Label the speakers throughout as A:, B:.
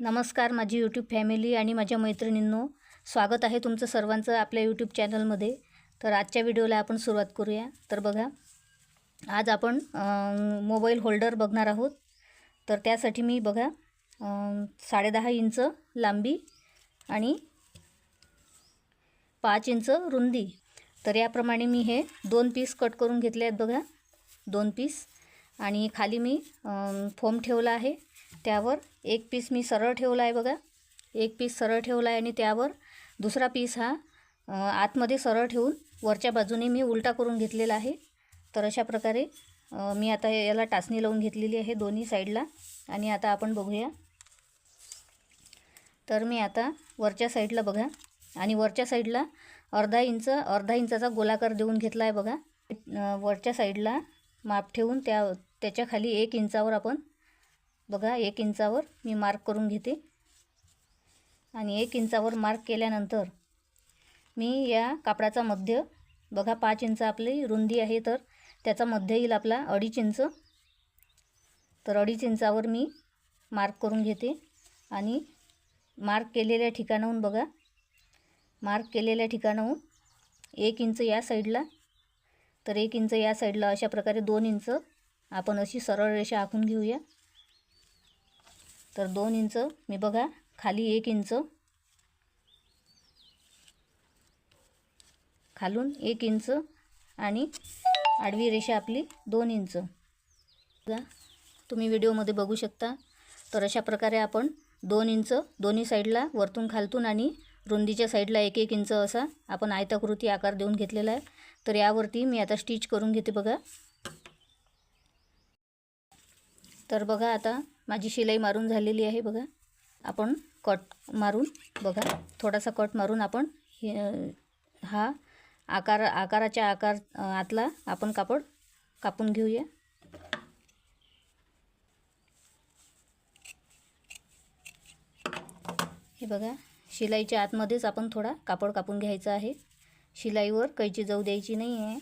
A: नमस्कार माझी YouTube family आणि माझ्या मैत्रिणींनो, स्वागत आहे तुमचं सर्वांचं आपल्या यूट्यूब चॅनलमध्ये. तर आजच्या व्हिडिओला आपण सुरुवात करूया. तर बघा, आज आपण मोबाईल होल्डर बघणार आहोत. तर त्यासाठी मी बघा 10.5 इंच लांबी आणि 5 इंच रुंदी, तर याप्रमाणे मी हे 2 पीस कट करून घेतले आहेत. बघा 2 पीस, आणि खाली मी फोम ठेवला आहे. त्यावर एक पीस मी सरळ ठेवला आहे. बघा, एक पीस सरळ ठेवला आहे आणि त्यावर दुसरा पीस हा आतमध्ये सरळ ठेवून वरच्या बाजूने मी उलटा करून घेतलेला आहे. तर अशा प्रकारे मी आता याला टाचणी लावून घेतलेली आहे दोन्ही साईडला. आणि आता आपण बघूया. तर मी आता वरच्या साईडला बघा, आणि वरच्या साईडला अर्धा इंचाचा गोलाकार देऊन घेतला आहे. बघा, वरच्या साईडला माप ठेवून त्याच्या खाली 1 इंचावर आपण बघा 1 इंचावर मी मार्क करून घेते. आणि 1 इंचावर मार्क केल्यानंतर मी या कापडाचा मध्य बघा 5 इंच आपली रुंदी आहे, तर त्याचा मध्य येईल आपला 2.5 इंच. तर 2.5 इंचावर मी मार्क करून घेते. आणि मार्क केलेल्या ठिकाणाहून बघा, मार्क केलेल्या ठिकाणाहून 1 इंच या साईडला, तर 1 इंच या साईडला, अशा प्रकारे 2 इंच आपण अशी सरळ रेषा आखून घेऊया. तर 2 इंच मी बघा खाली 1 इंच, खालून 1 इंच आणि आडवी रेषा आपली 2 इंच. बघा, तुम्ही व्हिडिओमध्ये बघू शकता. तर अशा प्रकारे आपण 2 इंच दोन्ही साईडला, वरतून खालतून आणि रुंदीच्या साईडला 1-1 इंच असा आपण आयताकृती आकार देऊन घेतलेला आहे. तर यावरती मी आता स्टिच करून घेते. बघा, तर बघा आता माझी शिलाई मारून झालेली आहे. बघा, आपण कट मारून बघा थोडासा कट मारून आपण हा आकाराच्या आतला आपण कापड कापून घेऊया. हे बघा, शिलाईच्या आतमध्येच आपण थोडा कापड कापून घ्यायचा आहे. शिलाईवर कैची जाऊ द्यायची नाही आहे.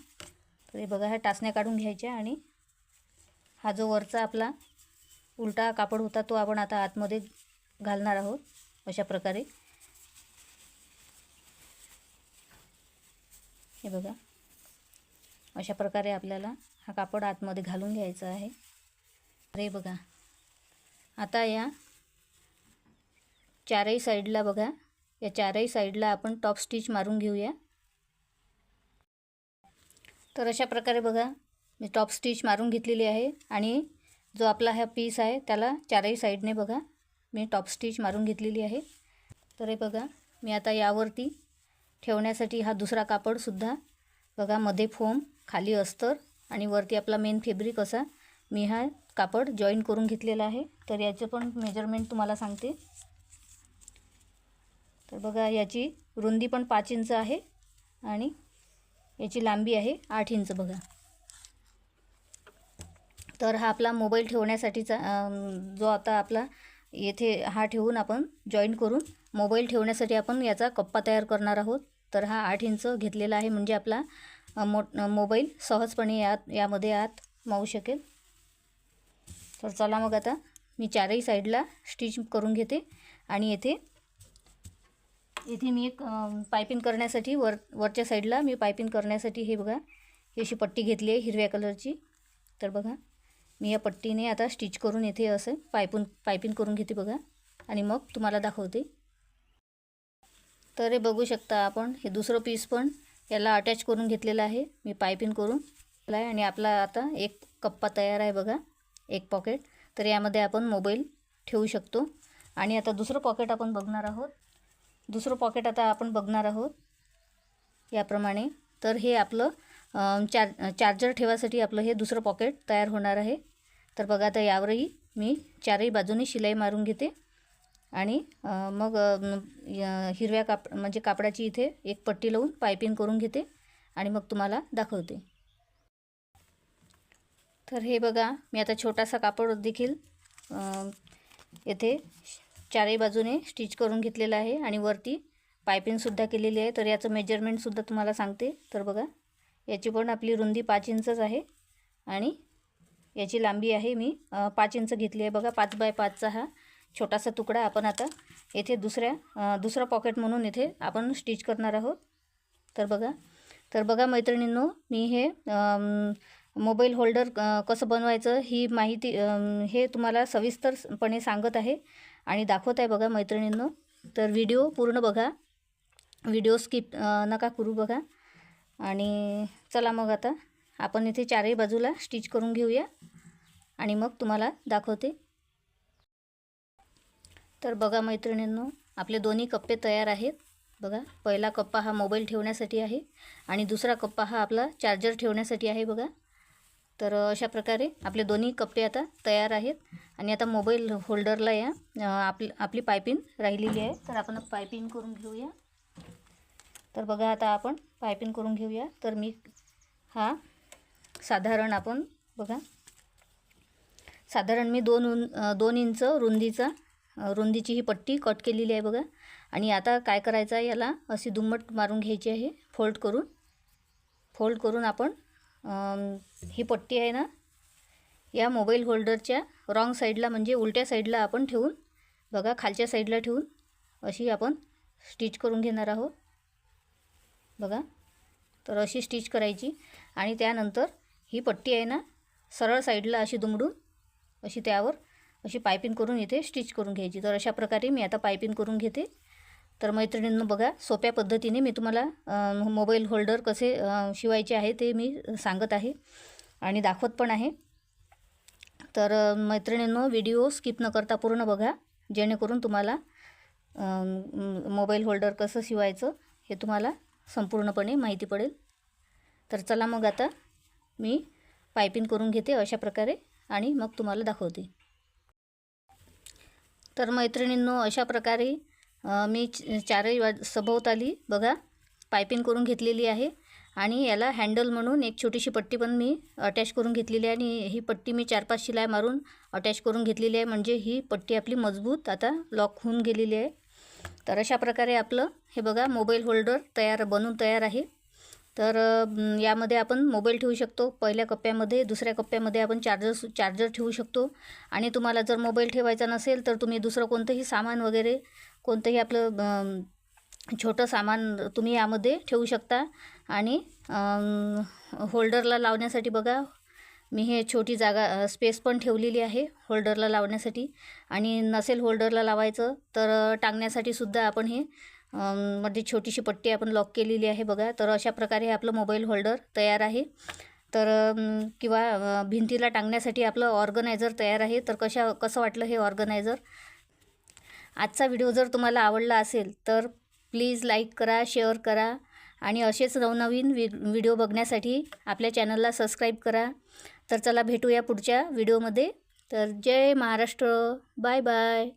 A: तर हे बघा, ह्या टाचण्या काढून घ्यायच्या आणि हा जो वरचा आपला उलटा कापड होता तो आपण आता आतमध्ये घालणार आहोत. अशा प्रकारे हे बघा, अशा प्रकारे आपल्याला हा कापड आतमध्ये घालून घ्यायचा आहे. अरे बघा, आता या चारही साईडला बघा, या चारही साईडला आपण टॉप स्टिच मारून घेऊया. तर अशा प्रकारे बघा मी टॉप स्टिच मारून घेतलेली आहे. आणि जो आपला हा पीस आहे त्याला चारही साईडने बघा मी टॉप स्टिच मारून घेतलेली आहे. तर हे बघा, मी आता यावरती ठेवण्यासाठी हा दुसरा कापडसुद्धा बघा, मध्ये फोम, खाली अस्तर आणि वरती आपला मेन फॅब्रिक असा मी हा कापड जॉईन करून घेतलेला आहे. तर याचं पण मेजरमेंट तुम्हाला सांगते. तर बघा, याची रुंदी पण 5 इंच आहे आणि याची लांबी आहे 8 इंच. बघा, तर हा आपला मोबाईल ठेवण्यासाठीचा जो आता आपला येथे हा ठेवून आपण जॉईन करून मोबाईल ठेवण्यासाठी आपण याचा कप्पा तयार करणार आहोत. तर हा 8 इंच घेतलेला आहे, म्हणजे आपला मोबाईल सहजपणे यामध्ये आत मावू शकेल. तर चला मग आता मी चारही साईडला स्टिच करून घेते. आणि येथे मी एक पायपिंग करण्यासाठी वरच्या साईडला मी पायपिंग करण्यासाठी हे बघा ही अशी पट्टी घेतली आहे हिरव्या कलरची. तर बघा, मी या पट्टीने आता स्टिच करून येथे असं पायपिंग करून घेते. बघा, आणि मग तुम्हाला दाखवते. तर हे बघू शकता आपण, हे दुसरं पीस पण याला अटॅच करून घेतलेलं आहे मी पायपिंग करून. आणि आपला आता एक कप्पा तयार आहे. बघा, एक पॉकेट. तर यामध्ये आपण मोबाईल ठेवू शकतो. आणि आता दुसरं पॉकेट आपण बघणार आहोत. याप्रमाणे. तर हे आपलं चार्जर ठेवासाठी आपलं हे दुसरं पॉकेट तयार होणार आहे. तर बघा, आता यावरही मी चारही बाजूनी शिलाई मारून घेते. आणि मग म्हणजे कापडाची इथे एक पट्टी लावून पायपिंग करून घेते आणि मग तुम्हाला दाखवते. तर हे बघा, मी आता छोटासा कापड देखील येथे चारही बाजूने स्टिच करून घेतलेला आहे आणि वरती पायपिंगसुद्धा केलेली आहे. तर याचं मेजरमेंटसुद्धा तुम्हाला सांगते. तर बघा, याची पण आपली रुंदी 5 इंचच आहे आणि याची लांबी आहे मी 5 इंच घेतली आहे. बघा, 5 बाय 5चा हा छोटासा तुकडा आपण आता येथे दुसरा पॉकेट म्हणून येथे आपण स्टिच करणार आहोत. तर बघा मैत्रिणींनो, मी हे मोबाईल होल्डर कसं बनवायचं ही माहिती हे तुम्हाला सविस्तरपणे सांगत आहे आणि दाखवत आहे बघा मैत्रिणींनो. तर व्हिडिओ पूर्ण बघा, व्हिडिओ स्किप नका करू बघा. आणि चला मग आता आपण इथे चारही बाजूला स्टिच करून घेऊया आणि मग तुम्हाला दाखवते. तर बघा मैत्रिणींनो, आपले दोन्ही कप्पे तयार आहेत बघा. पहिला कप्पा हा मोबाईल ठेवण्यासाठी आहे आणि दुसरा कप्पा हा आपला चार्जर ठेवण्यासाठी आहे बघा. तर अशा प्रकारे आपले दोन्ही कप्पे आता तयार आहेत. आणि आता मोबाईल होल्डरला या आपली पायपिंग राहिलेली आहे, तर आपण पायपिंग करून घेऊया. तर बघा आता आपण पायपिंग करून घेऊया. तर मी हा साधारण आपण बघा, साधारण मी 2 इंच रुंदीची ही पट्टी कट केलेली आहे बघा. आणि आता काय करायचं आहे, याला अशी दुम्मट मारून घ्यायची आहे फोल्ड करून आपण ही पट्टी आहे ना, या मोबाईल होल्डरच्या रॉंग साईडला म्हणजे उलट्या साईडला आपण ठेवून बघा, खालच्या साईडला ठेवून अशी आपण स्टिच करून घेणार आहोत बघा. तर अशी स्टिच करायची आणि त्यानंतर ही पट्टी आहे ना, सरळ साईडला अशी दुमडून अशी त्यावर अशी पायपिंग करून इथे स्टिच करून घ्यायची. तर अशा प्रकारे मी आता पायपिंग करून घेते. तर मैत्रिणींनो बघा, सोप्या पद्धतीने मी तुम्हाला मोबाईल होल्डर कसे शिवायचे आहे ते मी सांगत आहे आणि दाखवत पण आहे. तर मैत्रिणींनो, व्हिडिओ स्किप न करता पूर्ण बघा, जेणेकरून तुम्हाला मोबाईल होल्डर कसं शिवायचं हे तुम्हाला संपूर्णपणे माहिती पडेल. तर चला मग आता मी पायपिंग करून घेते अशा प्रकारे आणि मग तुम्हाला दाखवते. तर मैत्रिणींनो, अशा प्रकारे मी चारही सभोवताली बघा पायपिंग करून घेतलेली आहे. आणि याला हँडल म्हणून एक छोटीशी पट्टी पण मी अटॅच करून घेतलेली आहे. आणि ही पट्टी मी 4-5 शिलाई मारून अटॅच करून घेतलेली आहे, म्हणजे ही पट्टी आपली मजबूत आता लॉक होऊन गेलेली आहे. तर अशा प्रकारे आपलं हे बघा मोबाईल होल्डर बनून तयार आहे. तर यामध्ये आपण मोबाईल ठेवू शकतो पहिल्या कप्प्यामध्ये, दुसऱ्या कप्प्यामध्ये आपण चार्जर ठेवू शकतो. आणि तुम्हाला जर मोबाईल ठेवायचा नसेल तर तुम्ही दुसरं कोणतंही सामान वगैरे, कोणतंही आपलं छोटं सामान तुम्ही यामध्ये ठेवू शकता. आणि होल्डरला लावण्यासाठी बघा, मी हे छोटी जागा स्पेस पण ठेवलेली आहे होल्डरला लावण्यासाठी. आणि नसेल होल्डरला लावायचं तर टांगण्यासाठी सुद्धा आपण हे मध्ये छोटीशी पट्टी आपण लॉक केलेली आहे बघा. तर अशा प्रकारे आपलं मोबाईल होल्डर तयार आहे. तर किंवा भिंतीला टांगण्यासाठी आपलं ऑर्गनायझर तयार आहे. तर कसं वाटलं हे ऑर्गनायझर? आजचा व्हिडिओ जर तुम्हाला आवडला असेल तर प्लीज लाईक करा, शेअर करा आणि असेच नवनवीन व्हिडिओ बघण्यासाठी आपल्या चॅनलला सबस्क्राईब करा. तर चला भेटूया पुढच्या व्हिडिओमध्ये. तर जय महाराष्ट्र, बाय बाय.